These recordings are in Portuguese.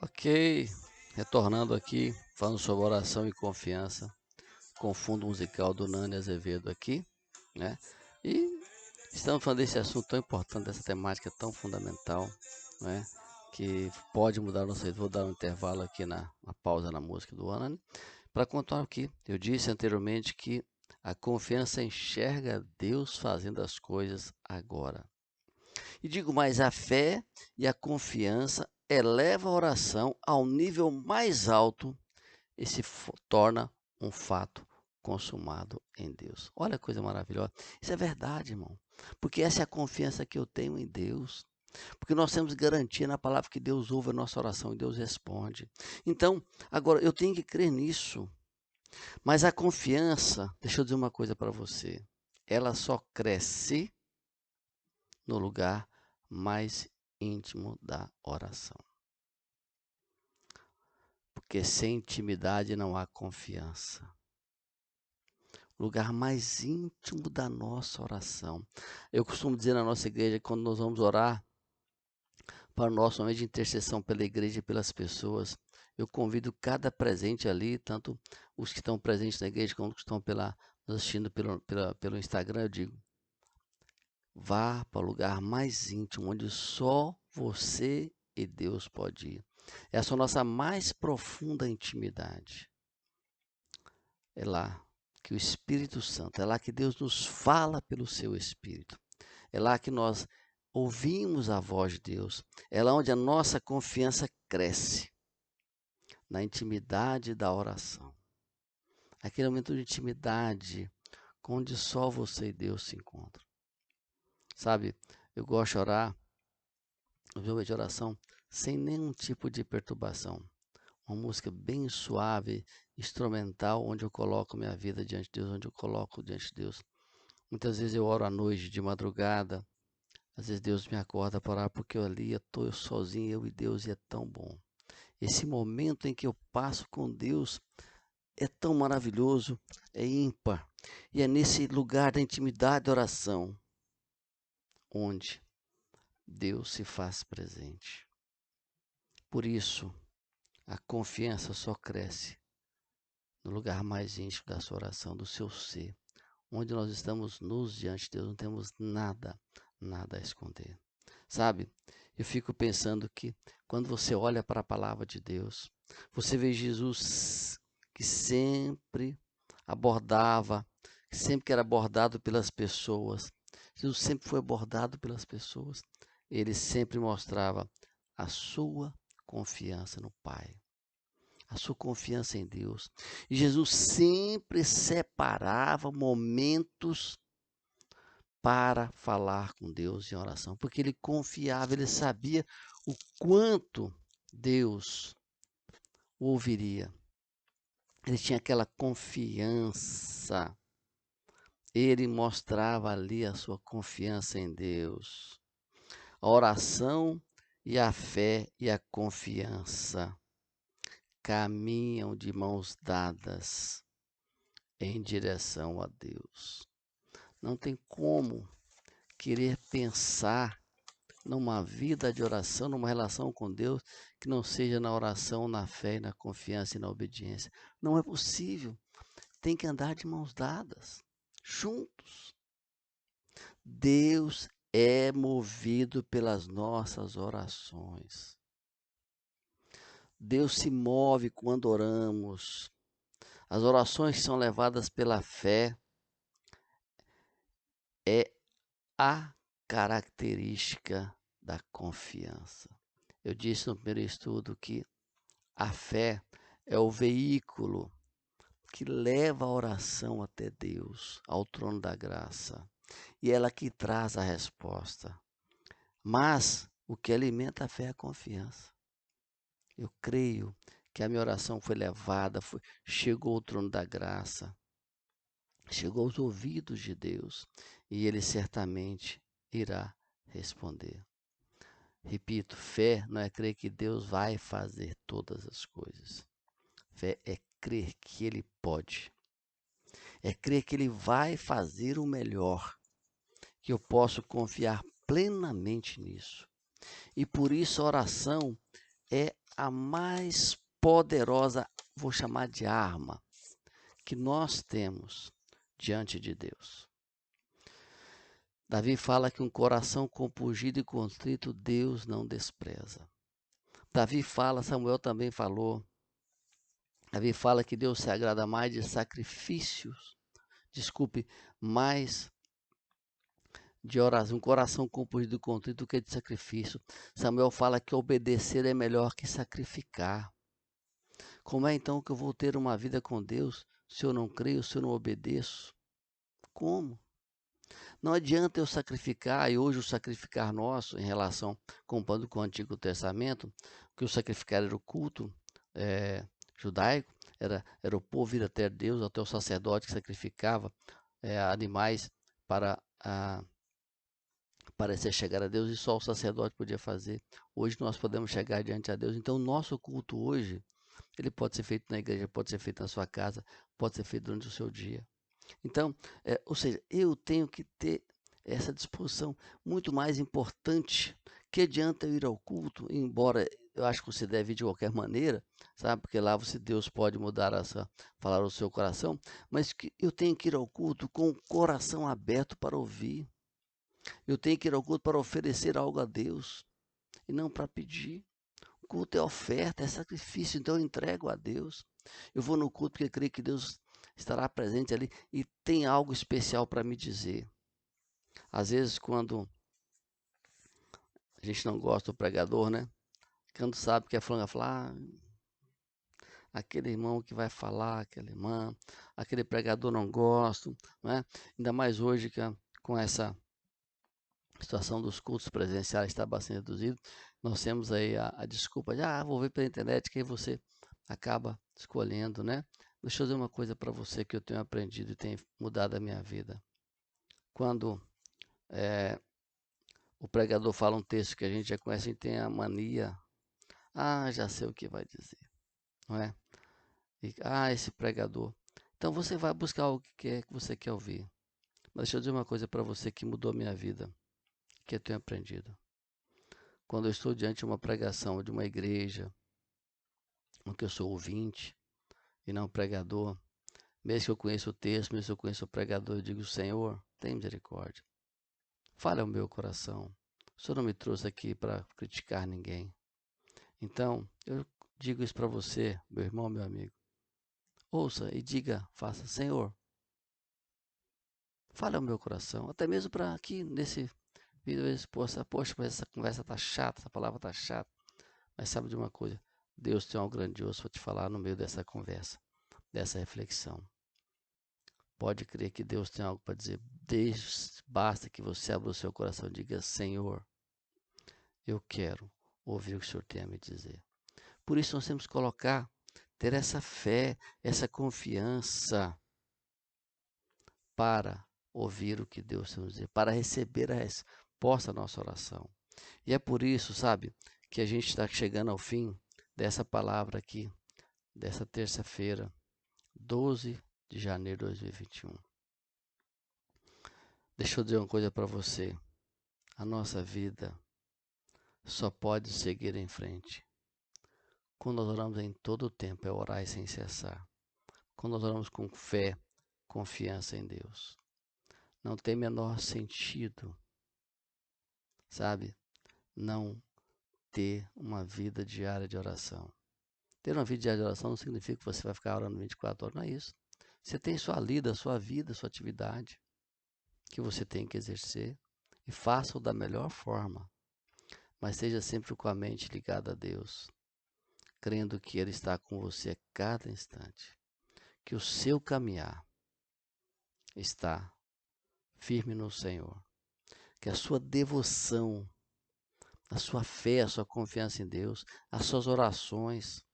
Ok, retornando aqui, falando sobre oração e confiança, com o fundo musical do Nani Azevedo aqui, né? E estamos falando desse assunto tão importante, dessa temática tão fundamental, né? Que pode mudar nossa vida. Vou dar um intervalo aqui na pausa na música do Nani, para contar aqui. Eu disse anteriormente que a confiança enxerga Deus fazendo as coisas agora. E digo mais, a fé e a confiança eleva a oração ao nível mais alto e se torna um fato consumado em Deus. Olha a coisa maravilhosa. Isso é verdade, irmão. Porque essa é a confiança que eu tenho em Deus. Porque nós temos garantia na palavra que Deus ouve a nossa oração e Deus responde. Então, agora, eu tenho que crer nisso. Mas a confiança, deixa eu dizer uma coisa para você, ela só cresce no lugar mais íntimo da oração. Porque sem intimidade não há confiança. Lugar mais íntimo da nossa oração. Eu costumo dizer na nossa igreja, quando nós vamos orar, para o nosso momento de intercessão pela igreja e pelas pessoas, eu convido cada presente ali, tanto os que estão presentes na igreja, como os que estão nos assistindo pelo Instagram, eu digo, vá para o lugar mais íntimo, onde só você e Deus pode ir. Essa é a nossa mais profunda intimidade. É lá que o Espírito Santo, é lá que Deus nos fala pelo seu Espírito. É lá que nós ouvimos a voz de Deus. É lá onde a nossa confiança cresce, na intimidade da oração. Aquele momento de intimidade, onde só você e Deus se encontram. Sabe, eu gosto de orar, no meu momento de oração, sem nenhum tipo de perturbação. Uma música bem suave, instrumental, onde eu coloco minha vida diante de Deus, onde eu coloco diante de Deus. Muitas vezes eu oro à noite, de madrugada, às vezes Deus me acorda para orar, porque eu ali estou sozinho, eu e Deus, e é tão bom. Esse momento em que eu passo com Deus é tão maravilhoso, é ímpar. E é nesse lugar da intimidade da oração, onde Deus se faz presente. Por isso, a confiança só cresce no lugar mais íntimo da sua oração, do seu ser, onde nós estamos nus diante de Deus, não temos nada a esconder. Sabe, eu fico pensando que quando você olha para a palavra de Deus, você vê Jesus que sempre abordava, sempre que era abordado pelas pessoas, Jesus sempre foi abordado pelas pessoas, ele sempre mostrava a sua confiança no Pai, a sua confiança em Deus. E Jesus sempre separava momentos para falar com Deus em oração, porque ele confiava, ele sabia o quanto Deus o ouviria. Ele tinha aquela confiança. Ele mostrava ali a sua confiança em Deus. A oração e a fé e a confiança caminham de mãos dadas em direção a Deus. Não tem como querer pensar numa vida de oração, numa relação com Deus, que não seja na oração, na fé, na confiança e na obediência. Não é possível. Tem que andar de mãos dadas, juntos. Deus é movido pelas nossas orações. Deus se move quando oramos. As orações que são levadas pela fé é a característica da confiança. Eu disse no primeiro estudo que a fé é o veículo que leva a oração até Deus, ao trono da graça. E ela que traz a resposta. Mas o que alimenta a fé é a confiança. Eu creio que a minha oração foi levada, chegou ao trono da graça, chegou aos ouvidos de Deus, e Ele certamente irá responder. Repito, fé não é crer que Deus vai fazer todas as coisas. Fé é crer que Ele pode. É crer que Ele vai fazer o melhor, que eu posso confiar plenamente nisso. E por isso a oração é a mais poderosa, vou chamar de arma, que nós temos diante de Deus. Davi fala que um coração compungido e contrito Deus não despreza. Davi fala, Samuel também falou, Davi fala que Deus se agrada mais de sacrifícios, mais de oração, um coração compungido e contrito do que de sacrifício. Samuel fala que obedecer é melhor que sacrificar. Como é então que eu vou ter uma vida com Deus se eu não creio, se eu não obedeço? Como? Não adianta eu sacrificar, e hoje o sacrificar nosso, em relação, comparando com o Antigo Testamento, que o sacrificar era o culto judaico, era o povo ir até Deus, até o sacerdote que sacrificava animais para parecer chegar a Deus, e só o sacerdote podia fazer. Hoje nós podemos chegar diante a Deus. Então, o nosso culto hoje, ele pode ser feito na igreja, pode ser feito na sua casa, pode ser feito durante o seu dia. Então, ou seja, eu tenho que ter essa disposição muito mais importante. Que adianta eu ir ao culto, embora eu acho que você deve ir de qualquer maneira, sabe? Porque lá Deus pode mudar falar o seu coração, mas que eu tenho que ir ao culto com o coração aberto para ouvir. Eu tenho que ir ao culto para oferecer algo a Deus e não para pedir. O culto é oferta, é sacrifício, então eu entrego a Deus. Eu vou no culto porque creio que Deus estará presente ali e tem algo especial para me dizer. Às vezes, quando a gente não gosta do pregador, né? Quando sabe que a fulana fala, aquele irmão que vai falar, aquela irmã, aquele pregador não gosto, né? Ainda mais hoje com essa situação dos cultos presenciais está bastante reduzido, nós temos aí a desculpa de, vou ver pela internet, que aí você acaba escolhendo, né? Deixa eu dizer uma coisa para você que eu tenho aprendido e tem mudado a minha vida. Quando o pregador fala um texto que a gente já conhece, a gente tem a mania, já sei o que vai dizer, não é? E, esse pregador. Então você vai buscar o que você quer ouvir. Mas deixa eu dizer uma coisa para você que mudou a minha vida, que eu tenho aprendido. Quando eu estou diante de uma pregação de uma igreja, em que eu sou ouvinte e não pregador, mesmo que eu conheça o texto, mesmo que eu conheça o pregador, eu digo, Senhor, tem misericórdia. Fale ao meu coração. O Senhor não me trouxe aqui para criticar ninguém. Então, eu digo isso para você, meu irmão, meu amigo. Ouça e diga, faça, Senhor, fale ao meu coração. Até mesmo para aqui, nesse vídeo, poxa, mas essa conversa tá chata, essa palavra tá chata. Mas sabe de uma coisa? Deus tem algo grandioso para te falar no meio dessa conversa, dessa reflexão. Pode crer que Deus tem algo para dizer. Basta que você abra o seu coração e diga, Senhor, eu quero ouvir o que o Senhor tem a me dizer. Por isso nós temos que ter essa fé, essa confiança para ouvir o que Deus tem a dizer, para receber a resposta à nossa oração. E é por isso, sabe, que a gente está chegando ao fim dessa palavra aqui, dessa terça-feira, 12 de janeiro de 2021. Deixa eu dizer uma coisa para você. A nossa vida só pode seguir em frente quando nós oramos em todo o tempo, é orar e sem cessar. Quando nós oramos com fé, confiança em Deus. Não tem menor sentido, sabe, não ter uma vida diária de oração. Ter uma vida diária de oração não significa que você vai ficar orando 24 horas, não é isso. Você tem sua lida, sua vida, sua atividade que você tem que exercer e faça-o da melhor forma, mas seja sempre com a mente ligada a Deus, crendo que Ele está com você a cada instante, que o seu caminhar está firme no Senhor, que a sua devoção, a sua fé, a sua confiança em Deus, as suas orações,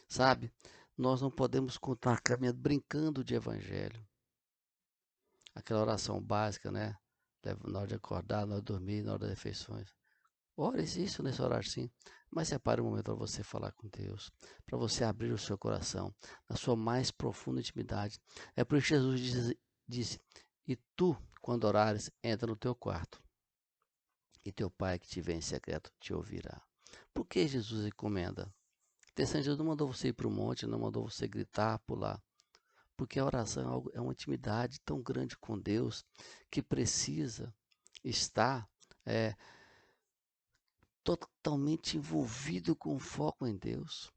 sabe? Nós não podemos contar caminhando brincando de evangelho. Aquela oração básica, né? Na hora de acordar, na hora de dormir, na hora das refeições. Ore isso nesse horário sim, mas separe um momento para você falar com Deus, para você abrir o seu coração, na sua mais profunda intimidade. É por isso que Jesus disse, e tu, quando orares, entra no teu quarto, e teu pai que te vê em secreto te ouvirá. Por que Jesus recomenda Interessante, Deus não mandou você ir para o monte, não mandou você gritar, pular. Porque a oração é uma intimidade tão grande com Deus que precisa estar totalmente envolvido com foco em Deus.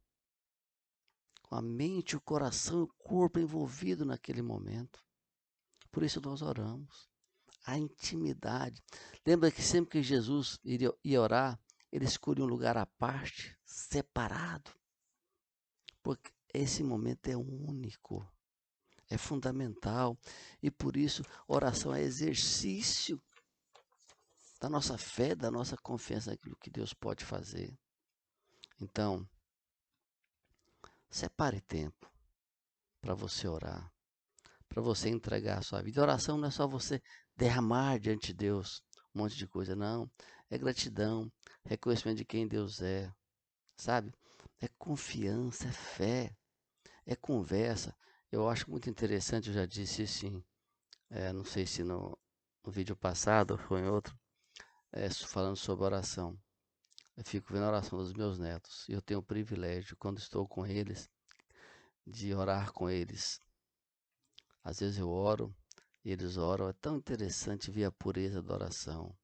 Com a mente, o coração e o corpo envolvido naquele momento. Por isso nós oramos. A intimidade. Lembra que sempre que Jesus ia orar, ele escolhia um lugar à parte, separado. Porque esse momento é único, é fundamental. E por isso, oração é exercício da nossa fé, da nossa confiança naquilo que Deus pode fazer. Então, separe tempo para você orar, para você entregar a sua vida. A oração não é só você derramar diante de Deus um monte de coisa, não. É gratidão, reconhecimento de quem Deus é, sabe? É confiança, é fé, é conversa. Eu acho muito interessante, eu já disse assim, não sei se no vídeo passado ou foi em outro, falando sobre oração. Eu fico vendo a oração dos meus netos e eu tenho o privilégio, quando estou com eles, de orar com eles. Às vezes eu oro e eles oram. É tão interessante ver a pureza da oração.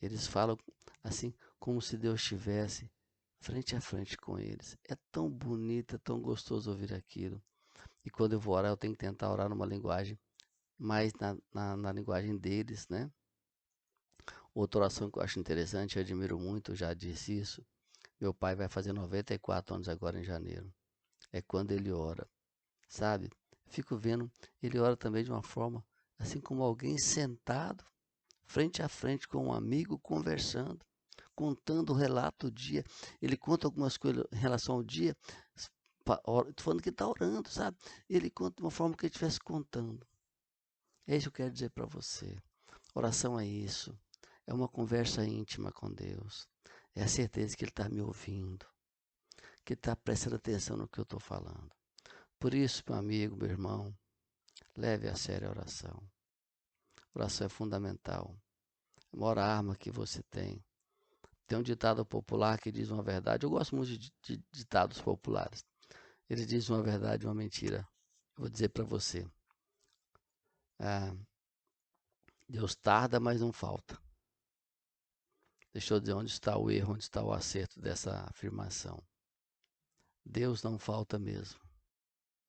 Eles falam assim, como se Deus estivesse frente a frente com eles. É tão bonito, é tão gostoso ouvir aquilo. E quando eu vou orar, eu tenho que tentar orar numa linguagem mais na linguagem deles, né? Outra oração que eu acho interessante, eu admiro muito, eu já disse isso. Meu pai vai fazer 94 anos agora em janeiro. É quando ele ora, sabe? Fico vendo, ele ora também de uma forma, assim como alguém sentado, frente a frente com um amigo, conversando, contando o relato do dia. Ele conta algumas coisas em relação ao dia, estou falando que está orando, sabe? Ele conta de uma forma que ele estivesse contando. É isso que eu quero dizer para você. Oração é isso. É uma conversa íntima com Deus. É a certeza que Ele está me ouvindo, que está prestando atenção no que eu estou falando. Por isso, meu amigo, meu irmão, leve a sério a oração. A oração é fundamental. É a maior arma que você tem. Tem um ditado popular que diz uma verdade. Eu gosto muito de ditados populares. Ele diz uma verdade e uma mentira. Eu vou dizer para você. Deus tarda, mas não falta. Deixa eu dizer onde está o erro, onde está o acerto dessa afirmação. Deus não falta mesmo.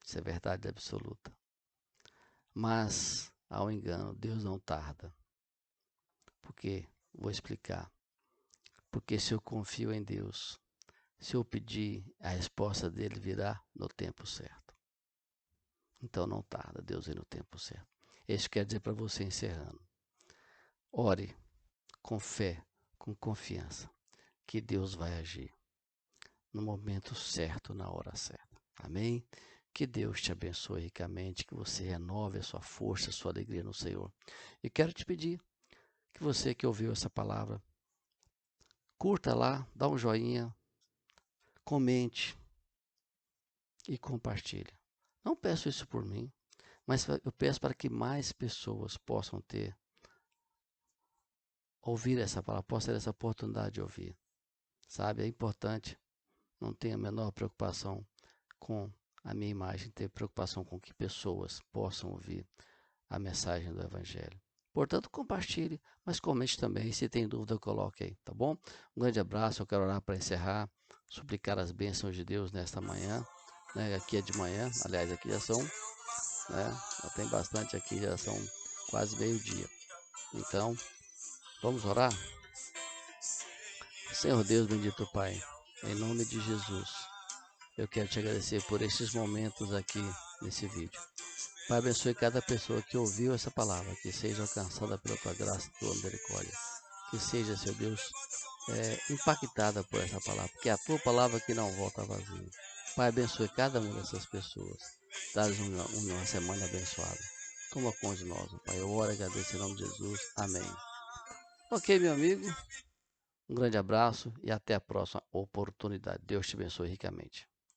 Isso é verdade absoluta. Mas, ao engano, Deus não tarda. Por quê? Vou explicar. Porque se eu confio em Deus, se eu pedir, a resposta dele virá no tempo certo. Então não tarda, Deus vem no tempo certo. Isso quer dizer para você encerrando. Ore com fé, com confiança, que Deus vai agir no momento certo, na hora certa. Amém? Que Deus te abençoe ricamente, que você renove a sua força, a sua alegria no Senhor. E quero te pedir que você que ouviu essa palavra, curta lá, dá um joinha, comente e compartilhe. Não peço isso por mim, mas eu peço para que mais pessoas possam ouvir essa palavra, possam ter essa oportunidade de ouvir. Sabe, é importante, não tenha a menor preocupação com a minha imagem, ter preocupação com que pessoas possam ouvir a mensagem do Evangelho. Portanto, compartilhe, mas comente também. Se tem dúvida, coloque aí, tá bom? Um grande abraço, eu quero orar para encerrar, suplicar as bênçãos de Deus nesta manhã. Né? Aqui é de manhã, aliás, aqui já são, né? Já tem bastante aqui, já são quase meio-dia. Então, vamos orar? Senhor Deus, bendito Pai, em nome de Jesus, eu quero te agradecer por esses momentos aqui nesse vídeo. Pai, abençoe cada pessoa que ouviu essa palavra, que seja alcançada pela tua graça e tua misericórdia. Que seja, Senhor Deus, impactada por essa palavra, porque é a tua palavra que não volta vazia. Pai, abençoe cada uma dessas pessoas. Dá-lhes uma semana abençoada. Toma conta de nós, Pai. Eu oro e agradeço em nome de Jesus. Amém. Ok, meu amigo. Um grande abraço e até a próxima oportunidade. Deus te abençoe ricamente.